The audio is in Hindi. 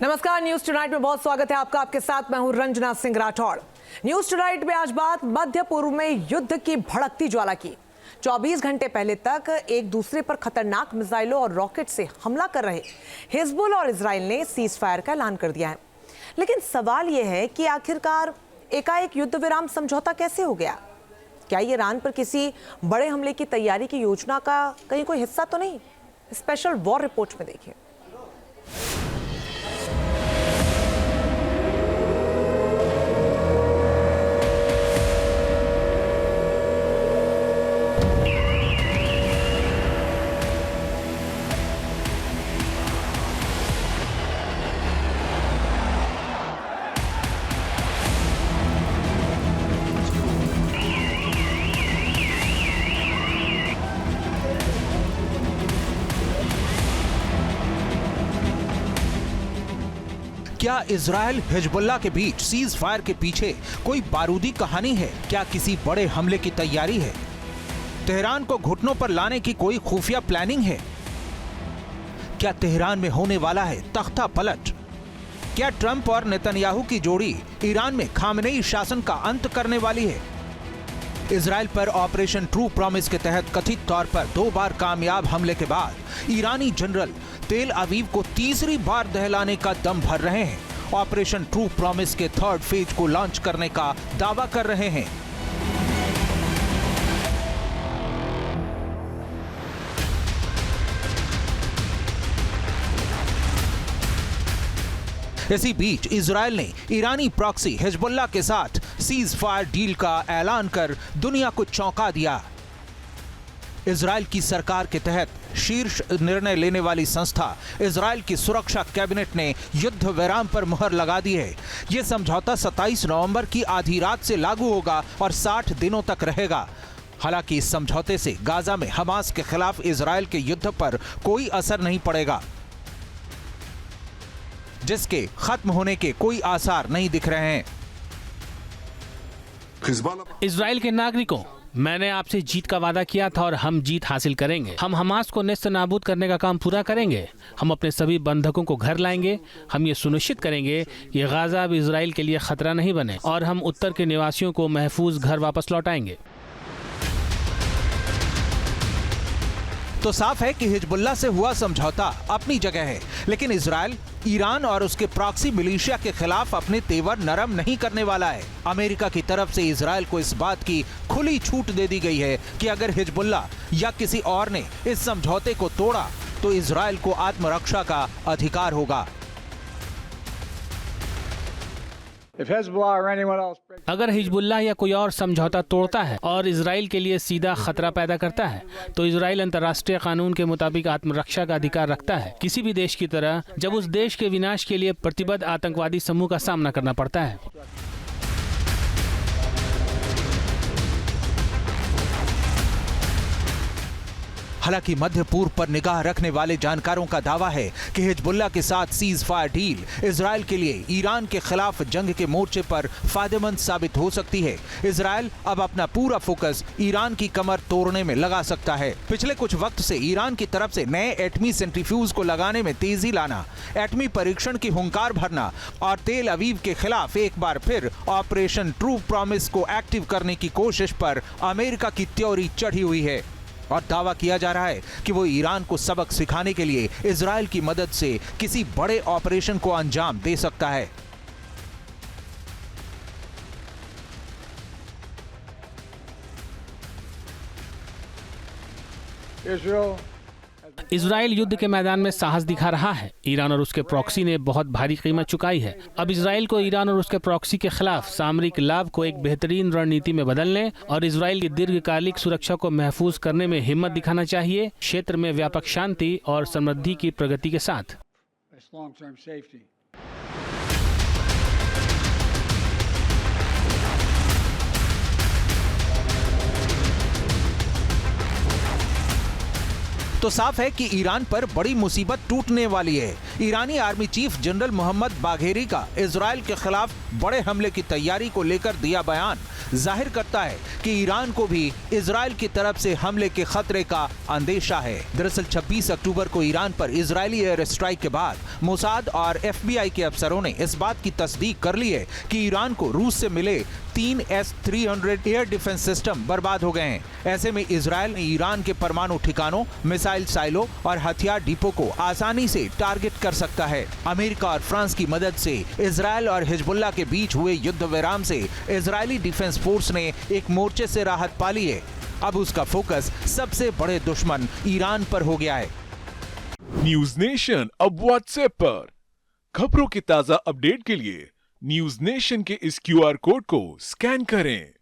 नमस्कार, न्यूज टुनाइट में बहुत स्वागत है आपका। आपके साथ मैं हूं रंजना सिंह राठौड़। न्यूज टुनाइट में आज बात मध्य पूर्व में युद्ध की भड़कती ज्वाला की। 24 घंटे पहले तक एक दूसरे पर खतरनाक मिसाइलों और रॉकेट से हमला कर रहे हिजबुल और इजराइल ने सीज फायर का ऐलान कर दिया है। लेकिन सवाल यह है कि आखिरकार एकाएक युद्ध विराम समझौता कैसे हो गया? क्या ये ईरान पर किसी बड़े हमले की तैयारी की योजना का कहीं कोई हिस्सा तो नहीं? स्पेशल वॉर रिपोर्ट में देखिए। क्या इजराइल हिजबुल्लाह के बीच सीज फायर के पीछे कोई बारूदी कहानी है? क्या किसी बड़े हमले की तैयारी है? तेहरान को घुटनों पर लाने की कोई खुफिया प्लानिंग है? क्या तेहरान में होने वाला है तख्ता पलट? क्या ट्रंप और नेतन्याहू की जोड़ी ईरान में खामनेई शासन का अंत करने वाली है? इजराइल पर ऑपरेशन ट्रू प्रॉमिस के तहत कथित तौर पर 2 बार कामयाब हमले के बाद ईरानी जनरल तेल अवीव को तीसरी बार दहलाने का दम भर रहे हैं। ऑपरेशन ट्रू प्रॉमिस के 3rd फेज को लॉन्च करने का दावा कर रहे हैं। इसी बीच इजराइल ने ईरानी प्रॉक्सी हिजबुल्लाह के साथ सीज फायर डील का ऐलान कर दुनिया को चौंका दिया। इजराइल की सरकार के तहत शीर्ष निर्णय लेने वाली संस्था इजराइल की सुरक्षा कैबिनेट ने युद्ध विराम पर मुहर लगा दी है। यह समझौता 27 नवंबर की आधी रात से लागू होगा और 60 दिनों तक रहेगा। हालांकि इस समझौते से गाजा में हमास के खिलाफ इजराइल के युद्ध पर कोई असर नहीं पड़ेगा, जिसके खत्म होने के कोई आसार नहीं दिख रहे हैं। इजराइल के नागरिकों, मैंने आपसे जीत का वादा किया था और हम जीत हासिल करेंगे। हम हमास को नेस्त नाबूद करने का काम पूरा करेंगे। हम अपने सभी बंधकों को घर लाएंगे। हम ये सुनिश्चित करेंगे कि गाजा अब इजराइल के लिए खतरा नहीं बने और हम उत्तर के निवासियों को महफूज घर वापस लौटाएंगे। तो साफ है कि हिजबुल्लाह से हुआ समझौता अपनी जगह है, लेकिन इजराइल ईरान और उसके प्रॉक्सी मिलिशिया के खिलाफ अपने तेवर नरम नहीं करने वाला है। अमेरिका की तरफ से इजराइल को इस बात की खुली छूट दे दी गई है कि अगर हिजबुल्लाह या किसी और ने इस समझौते को तोड़ा तो इजराइल को आत्मरक्षा का अधिकार होगा। अगर हिजबुल्लाह या कोई और समझौता तोड़ता है और इजराइल के लिए सीधा खतरा पैदा करता है तो इजराइल अंतर्राष्ट्रीय कानून के मुताबिक आत्मरक्षा का अधिकार रखता है, किसी भी देश की तरह जब उस देश के विनाश के लिए प्रतिबद्ध आतंकवादी समूह का सामना करना पड़ता है। हालांकि मध्य पूर्व पर निगाह रखने वाले जानकारों का दावा है कि हिजबुल्लाह के साथ सीज फायर डील इजराइल के लिए ईरान के खिलाफ जंग के मोर्चे पर फायदेमंद साबित हो सकती है। इजराइल अब अपना पूरा फोकस ईरान की कमर तोड़ने में लगा सकता है। पिछले कुछ वक्त से ईरान की तरफ से नए एटमी सेंट्रीफ्यूज को लगाने में तेजी लाना, एटमी परीक्षण की हुंकार भरना और तेल अवीव के खिलाफ एक बार फिर ऑपरेशन ट्रू प्रॉमिस को एक्टिव करने की कोशिश पर अमेरिका की त्योरी चढ़ी हुई है और दावा किया जा रहा है कि वो ईरान को सबक सिखाने के लिए इजराइल की मदद से किसी बड़े ऑपरेशन को अंजाम दे सकता है। इजराइल युद्ध के मैदान में साहस दिखा रहा है। ईरान और उसके प्रॉक्सी ने बहुत भारी कीमत चुकाई है। अब इजराइल को ईरान और उसके प्रॉक्सी के खिलाफ सामरिक लाभ को एक बेहतरीन रणनीति में बदलने और इजराइल की दीर्घकालिक सुरक्षा को महफूज करने में हिम्मत दिखाना चाहिए, क्षेत्र में व्यापक शांति और समृद्धि की प्रगति के साथ। तो साफ है कि ईरान पर बड़ी मुसीबत टूटने वाली है। ईरानी army chief general Mohammad Bagheri का इजराइल के खिलाफ बड़े हमले की तैयारी को लेकर दिया बयान जाहिर करता है कि ईरान को भी इजराइल की तरफ से हमले के खतरे का अंदेशा है। दरअसल 26 अक्टूबर को ईरान पर इजरायली एयर स्ट्राइक के बाद मोसाद और FBI के अफसरों ने इस बात की तस्दीक कर ली है कि ईरान को रूस से मिले 3 S-300 एयर डिफेंस सिस्टम बर्बाद हो गए हैं। ऐसे में इजराइल ईरान के परमाणु ठिकानों, मिसाइल साइलो और हथियार डिपो को आसानी से टारगेट कर सकता है। अमेरिका और फ्रांस की मदद से इजराइल और हिजबुल्लाह के बीच हुए युद्ध विराम से इजरायली डिफेंस फोर्स ने एक मोर्चे से राहत पा ली है। अब उसका फोकस सबसे बड़े दुश्मन ईरान पर हो गया है। न्यूज नेशन अब व्हाट्सएप पर खबरों की ताजा अपडेट के लिए न्यूज नेशन के इस QR कोड को स्कैन करें।